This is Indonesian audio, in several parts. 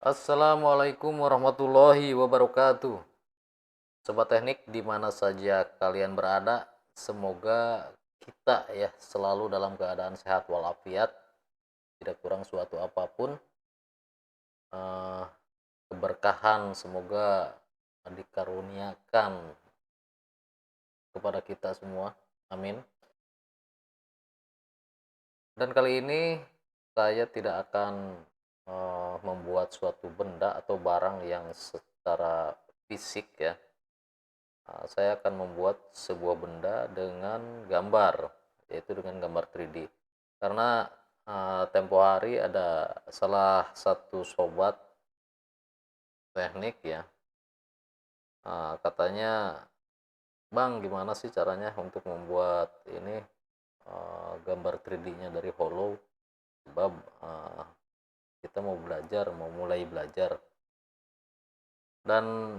Assalamualaikum warahmatullahi wabarakatuh. Sobat teknik di mana saja kalian berada, semoga kita ya selalu dalam keadaan sehat walafiat, tidak kurang suatu apapun. Eh, Keberkahan semoga dikaruniakan kepada kita semua. Amin. Dan kali ini saya tidak akan membuat suatu benda atau barang yang secara fisik ya. Saya akan membuat sebuah benda dengan gambar, yaitu dengan gambar 3D. Karena tempo hari ada salah satu sobat teknik ya, katanya, "Bang, gimana sih caranya untuk membuat ini gambar 3D-nya dari Hollow? Sebab kita mau belajar, mau mulai belajar." Dan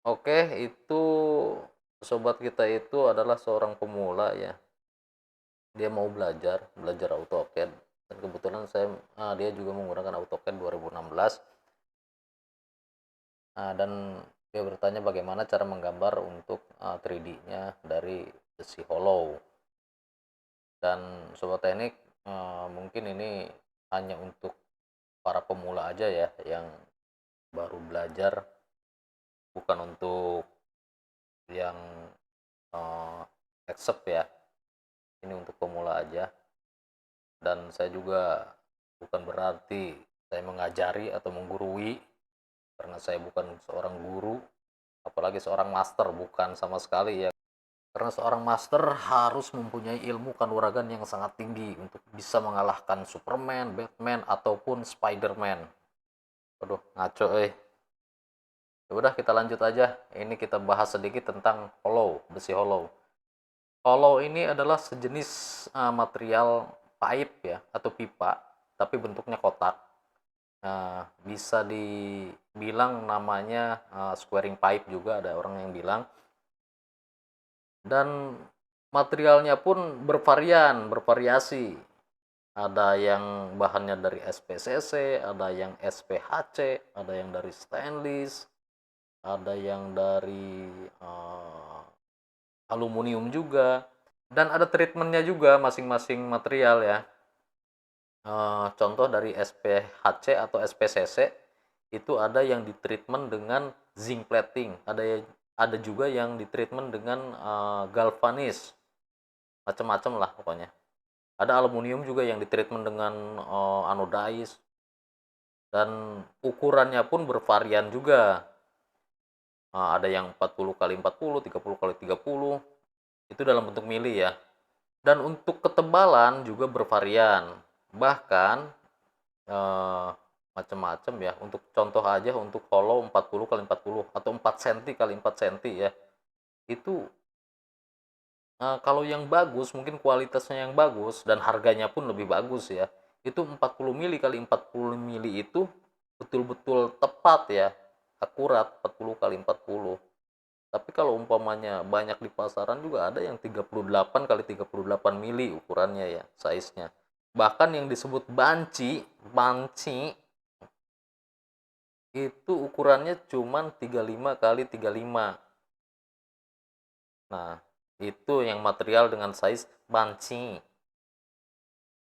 oke, itu sobat kita itu adalah seorang pemula ya. Dia mau belajar AutoCAD, dan kebetulan dia juga menggunakan AutoCAD 2016. Dan dia bertanya bagaimana cara menggambar untuk 3D-nya dari besi hollow. Dan sobat teknik, mungkin ini hanya untuk para pemula aja ya yang baru belajar, bukan untuk yang expert ya. Ini untuk pemula aja. Dan saya juga bukan berarti saya mengajari atau menggurui, karena saya bukan seorang guru, apalagi seorang master, bukan sama sekali ya. Karena seorang master harus mempunyai ilmu kanuragan yang sangat tinggi untuk bisa mengalahkan Superman, Batman, ataupun Spiderman. Aduh, ngaco Ya udah, kita lanjut aja. Ini kita bahas sedikit tentang hollow, besi hollow. Hollow ini adalah sejenis material pipe ya, atau pipa, tapi bentuknya kotak. Bisa dibilang namanya squaring pipe juga, ada orang yang bilang. Dan materialnya pun bervariasi. Ada yang bahannya dari SPCC, ada yang SPHC, ada yang dari stainless, ada yang dari aluminium juga, dan ada treatmentnya juga masing-masing material ya. Contoh dari SPHC atau SPCC itu ada yang ditreatment dengan zinc plating, ada juga yang ditreatment dengan galvanis, macam-macam lah pokoknya. Ada aluminium juga yang ditreatment dengan anodize, dan ukurannya pun bervarian juga. Ada yang 40 kali 40, 30 kali 30, itu dalam bentuk mili ya. Dan untuk ketebalan juga bervarian, bahkan macam-macam ya. Untuk contoh aja, untuk hollow 40 kali 40 atau 4 cm kali 4 cm ya, itu kalau yang bagus, mungkin kualitasnya yang bagus dan harganya pun lebih bagus ya, itu 40 mili kali 40 mili itu betul-betul tepat ya, akurat 40 kali 40. Tapi kalau umpamanya banyak di pasaran juga ada yang 38 kali 38 mili ukurannya ya, size-nya. Bahkan yang disebut banci itu ukurannya cuma 35 kali 35. Nah, itu yang material dengan size banci.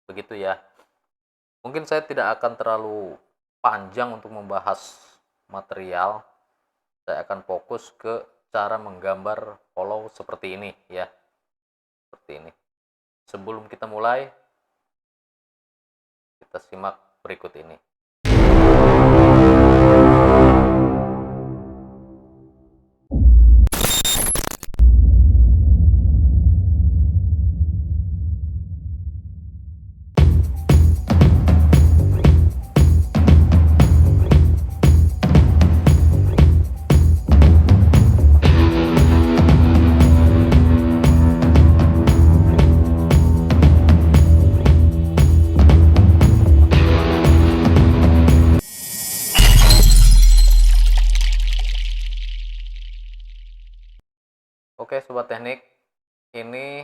Begitu ya. Mungkin saya tidak akan terlalu panjang untuk membahas material. Saya akan fokus ke cara menggambar hollow seperti ini ya. Seperti ini. Sebelum kita mulai, kita simak berikut ini. Oke, sobat teknik, ini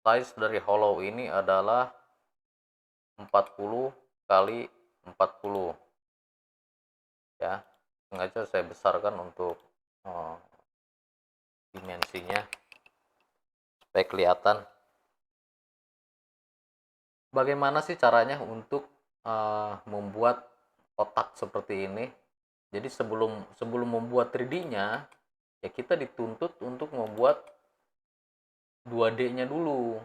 size dari hollow ini adalah 40 kali 40 ya. Sengaja saya besarkan untuk dimensinya supaya kelihatan. Bagaimana sih caranya untuk membuat kotak seperti ini? Jadi sebelum membuat 3D-nya, ya kita dituntut untuk membuat 2D-nya dulu.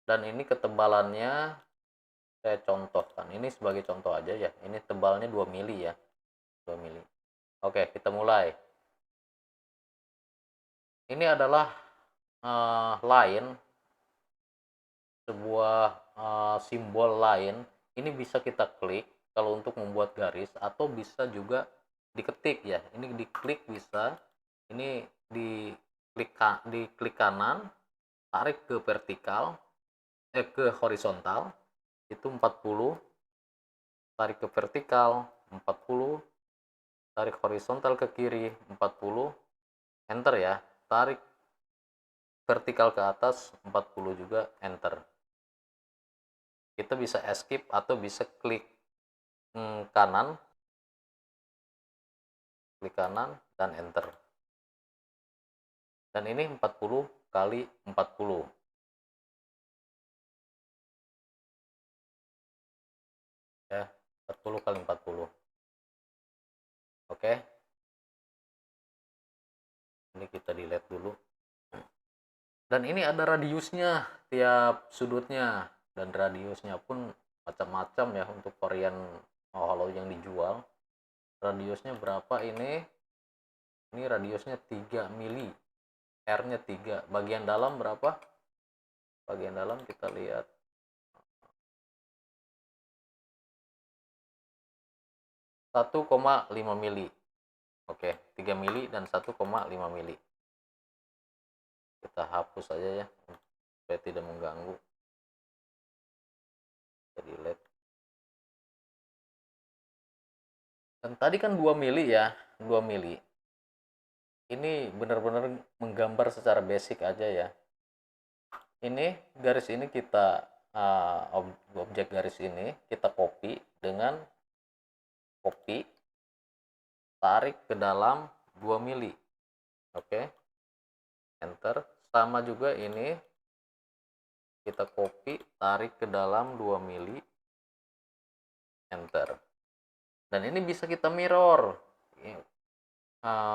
Dan ini ketebalannya saya contohkan. Ini sebagai contoh aja ya. Ini tebalnya 2 mili ya. 2 mili. Oke, kita mulai. Ini adalah line, sebuah simbol line. Ini bisa kita klik kalau untuk membuat garis, atau bisa juga diketik ya. Ini diklik bisa. Ini diklik kanan, tarik ke vertikal, ke horizontal itu 40, tarik ke vertikal 40, tarik horizontal ke kiri 40, enter ya. Tarik vertikal ke atas 40 juga, enter. Kita bisa escape atau bisa klik kanan, dan enter. Dan ini 40 kali 40 ya, 40 kali 40. Oke, ini kita delete dulu. Dan ini ada radiusnya tiap sudutnya, dan radiusnya pun macam-macam ya untuk varian hollow yang dijual. Radiusnya berapa ini? Ini radiusnya 3 mili, R-nya 3. Bagian dalam berapa? Bagian dalam kita lihat 1,5 mili. Oke, 3 mili dan 1,5 mili. Kita hapus saja ya supaya tidak mengganggu. Kita delete. Dan tadi kan 2 mili ya, 2 mili. Ini benar-benar menggambar secara basic aja ya. Ini garis ini kita objek garis ini kita copy dengan copy, tarik ke dalam 2 mili. Oke, enter. Sama juga ini kita copy, tarik ke dalam 2 mili, enter. Dan ini bisa kita mirror.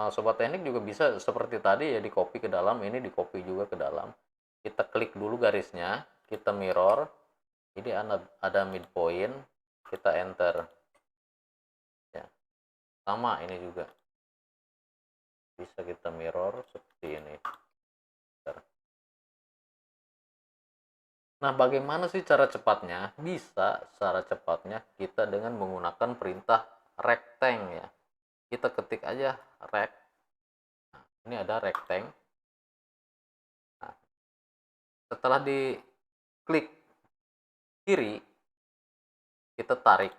Sobat teknik juga bisa seperti tadi ya, di copy ke dalam, ini di copy juga ke dalam. Kita klik dulu garisnya, kita mirror. Ini ada midpoint, kita enter ya. Sama ini juga bisa kita mirror seperti ini. Nah, bagaimana sih cara cepatnya? Bisa cara cepatnya kita dengan menggunakan perintah rectangle ya. Kita ketik aja rect. Nah, ini ada rectangle. Nah, setelah diklik kiri, kita tarik.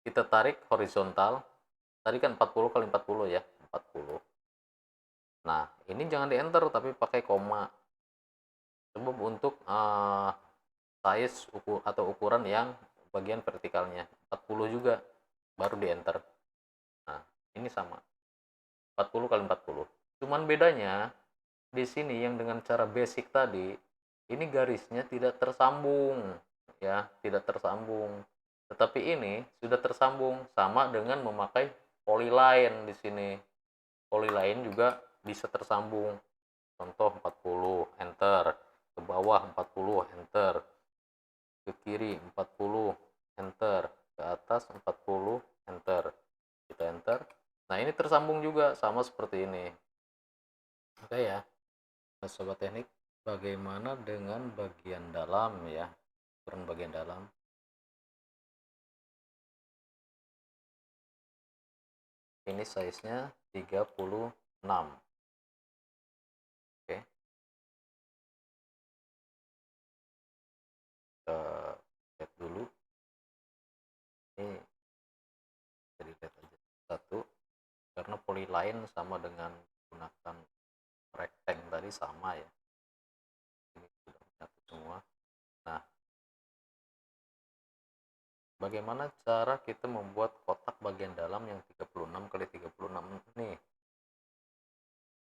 Kita tarik horizontal. Tadi kan 40 kali 40 ya, 40. Nah, ini jangan di enter tapi pakai koma. Sebab untuk size atau ukuran yang bagian vertikalnya 40 juga, baru di enter. Nah, ini sama 40 kali 40. Cuman bedanya di sini yang dengan cara basic tadi, ini garisnya tidak tersambung ya, tidak tersambung. Tetapi ini sudah tersambung, sama dengan memakai polyline di sini. Polyline juga bisa tersambung. Contoh 40, enter. Ke bawah 40, enter. Ke kiri 40, enter. Ke atas 40, enter. Kita enter. Nah, ini tersambung juga, sama seperti ini. Oke ya. Nah, sobat teknik, bagaimana dengan bagian dalam ya? Ukuran bagian dalam. Ini size-nya 36. Oke. Kita lihat dulu. Ini jadi lihat aja satu, karena polyline sama dengan menggunakan rectangle tadi sama ya. Ini sudah menyatu semua. Nah, bagaimana cara kita membuat kotak bagian dalam yang 36 kali 36 ini?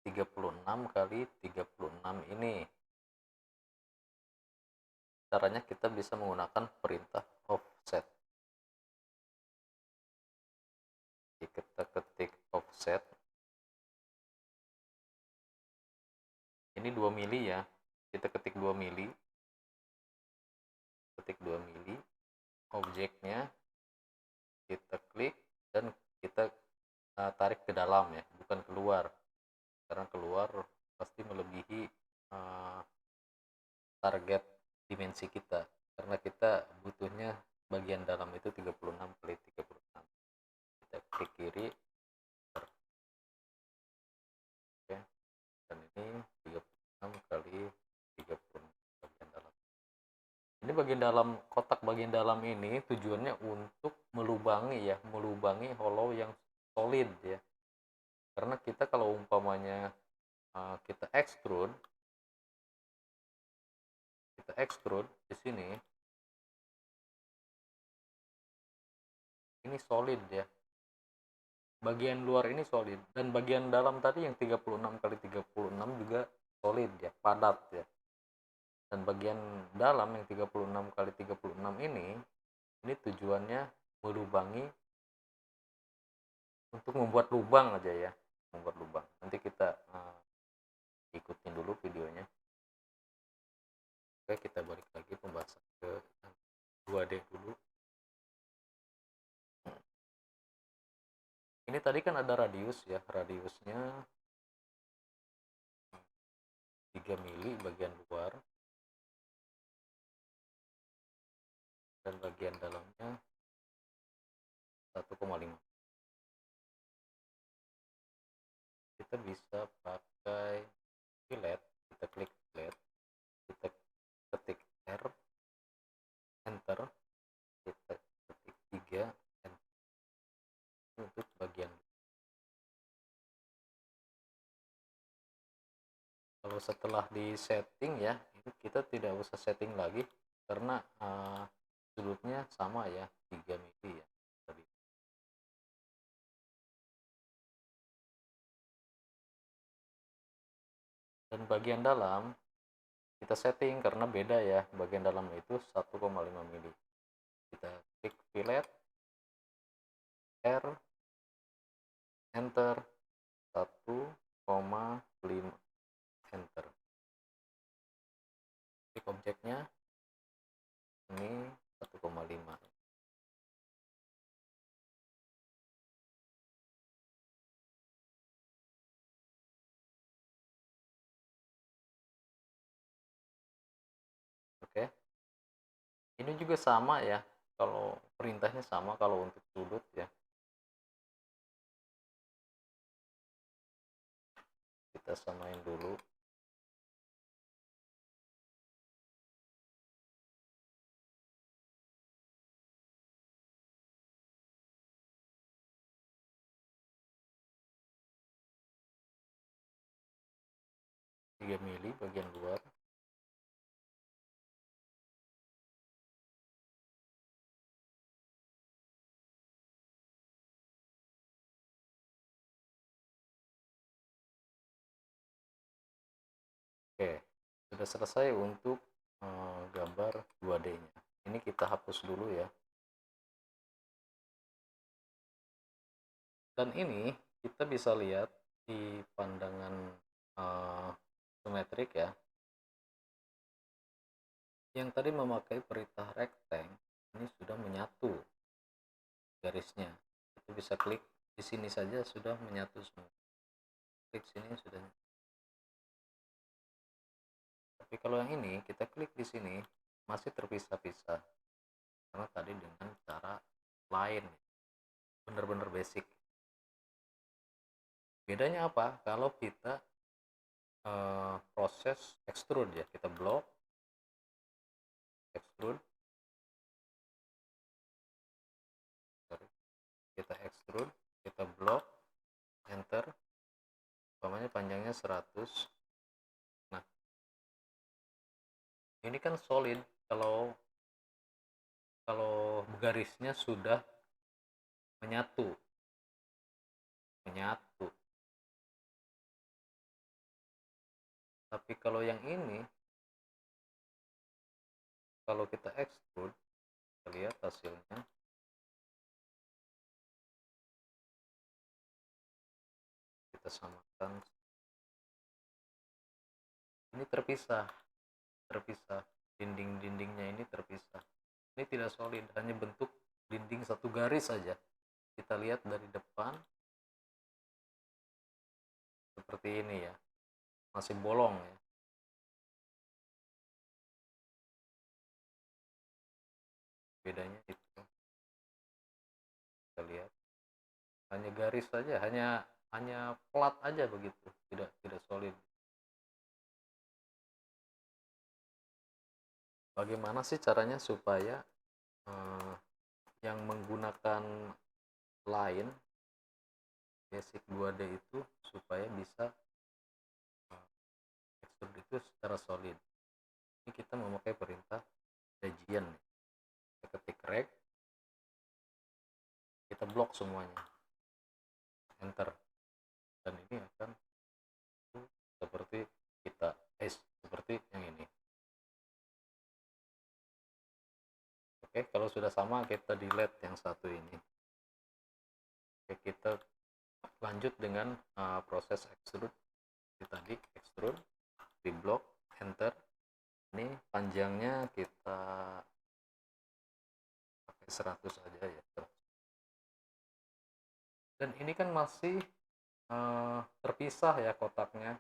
36 kali 36 ini. Caranya kita bisa menggunakan perintah offset. Kita ketik offset. Ini 2 mili ya. Kita ketik 2 mili. Ketik 2 mili. Objeknya kita klik dan kita tarik ke dalam ya, bukan keluar. Karena keluar pasti melebihi target dimensi kita. Karena kita butuhnya bagian dalam itu 36 kali 36. Kita klik kiri. Oke. Dan ini 36 kali 36 bagian dalam. Ini bagian dalam, kotak bagian dalam ini tujuannya untuk melubangi hollow yang solid ya. Karena kita kalau umpamanya kita extrude di sini, ini solid ya. Bagian luar ini solid dan bagian dalam tadi yang 36 kali 36 juga solid ya, padat ya. Dan bagian dalam yang 36 kali 36 ini tujuannya melubangi, untuk membuat lubang aja ya, membuat lubang. Nanti kita ikutin dulu videonya. Oke, kita balik lagi pembahasan ke 2D dulu. Ini tadi kan ada radius ya, radiusnya 3 mili bagian luar dan bagian dalamnya 1,5. Kita bisa pakai fillet, kita klik fillet, kita ketik R, enter, kita ketik 3, enter. Untuk bagian, kalau setelah di setting ya, ini kita tidak usah setting lagi karena sudutnya sama ya, 3 mili ya tadi. Dan bagian dalam kita setting karena beda ya, bagian dalam itu 1,5 mili. Kita klik fillet, R, enter, 1,5, enter. Klik objeknya, ini 1,5. Oke, ini juga sama ya, kalau perintahnya sama kalau untuk sudut ya. Kita samain dulu. Tiga mili bagian luar. Oke, sudah selesai untuk gambar 2D-nya. Ini kita hapus dulu ya. Dan ini kita bisa lihat di pandangan simetrik ya. Yang tadi memakai perintah rectangle, ini sudah menyatu garisnya. Kita bisa klik di sini saja sudah menyatu semua. Klik sini sudah. Tapi kalau yang ini kita klik di sini masih terpisah-pisah. Karena tadi dengan cara lain. Benar-benar basic. Bedanya apa? Kalau kita proses extrude ya, kita blok, extrude, kita blok, enter, umpamanya panjangnya 100. Nah, Ini kan solid kalau kalau garisnya sudah menyatu. Menyatu. Tapi kalau yang ini, kalau kita extrude, kita lihat hasilnya. Kita samakan. Ini terpisah. Terpisah. Dinding-dindingnya ini terpisah. Ini tidak solid, hanya bentuk dinding satu garis saja. Kita lihat dari depan seperti ini ya, masih bolong ya. Bedanya itu. Kita lihat hanya garis saja, hanya plat aja begitu, tidak solid. Bagaimana sih caranya supaya yang menggunakan line basic 2D itu supaya bisa extrude itu secara solid? Ini kita memakai perintah region. Kita ketik reg, kita blok semuanya, enter, dan ini akan seperti kita seperti yang ini. Oke, kalau sudah sama kita delete yang satu ini. Oke, kita lanjut dengan proses extrude. Tadi extrude, di blok, enter. Ini panjangnya kita pakai 100 aja ya. Dan ini kan masih terpisah ya kotaknya.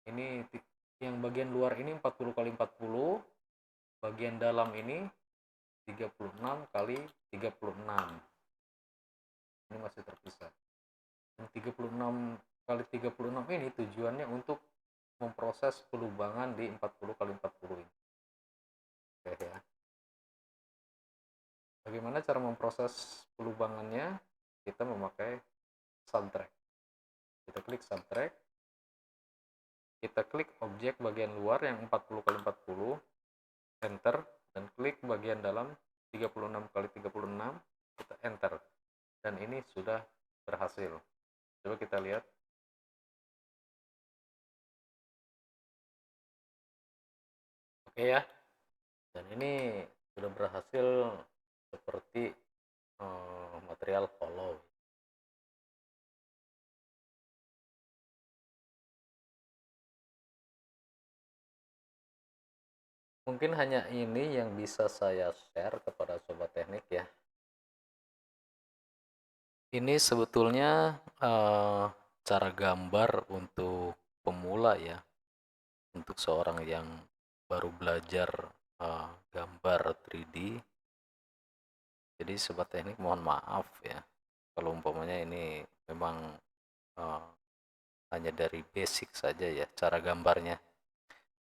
Ini yang bagian luar ini 40 kali 40, bagian dalam ini 36 kali 36. Ini masih terpisah. Yang 36 kali 36 ini tujuannya untuk memproses pelubangan di 40 kali 40 ini. Oke ya. Bagaimana cara memproses pelubangannya? Kita memakai subtract. Kita klik subtract. Kita klik objek bagian luar yang 40 kali 40, enter, dan klik bagian dalam 36 kali 36, kita enter. Dan ini sudah berhasil. Coba kita lihat. Oke ya. Dan ini sudah berhasil seperti material hollow. Mungkin hanya ini yang bisa saya share kepada sobat teknik ya. Ini sebetulnya cara gambar untuk pemula ya, untuk seorang yang baru belajar gambar 3D. Jadi sobat teknik mohon maaf ya, kalau umpamanya ini memang hanya dari basic saja ya cara gambarnya.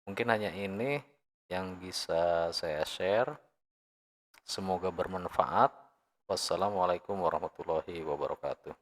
Mungkin hanya ini yang bisa saya share. Semoga bermanfaat. Wassalamualaikum warahmatullahi wabarakatuh.